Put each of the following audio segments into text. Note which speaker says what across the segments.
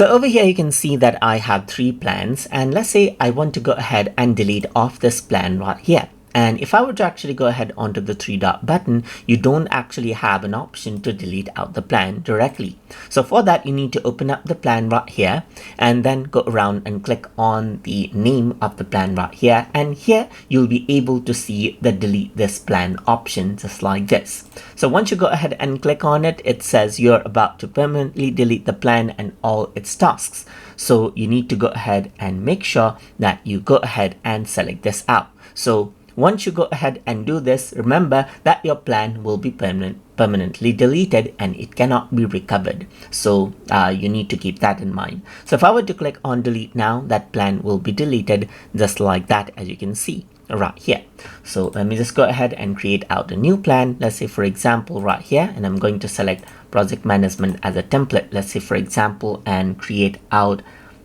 Speaker 1: So over here you can see that I have 3 plans, and let's say I want to go ahead and delete off this plan right here. And if I were to actually go ahead onto the 3 dot button, you don't actually have an option to delete out the plan directly. So for that, you need to open up the plan right here and then go around and click on the name of the plan right here. And here you'll be able to see the delete this plan option just like this. So once you go ahead and click on it, it says you're about to permanently delete the plan and all its tasks. So you need to go ahead and make sure that you go ahead and select this out. So once you go ahead and do this, remember that your plan will be permanently deleted and it cannot be recovered. So you need to keep that in mind. So if I were to click on delete now, that plan will be deleted just like that, as you can see right here. So let me just go ahead and create out a new plan. Let's say for example right here, and I'm going to select project management as a template. Let's say for example, and create out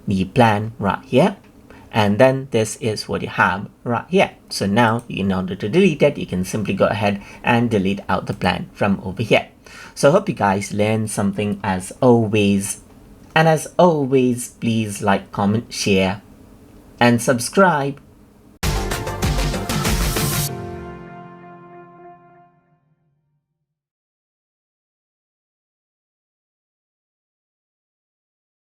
Speaker 1: the plan right here. And then this is what you have right here. So now in order to delete it, you can simply go ahead and delete out the plan from over here. So I hope you guys learned something as always. And as always, please like, comment, share, and subscribe.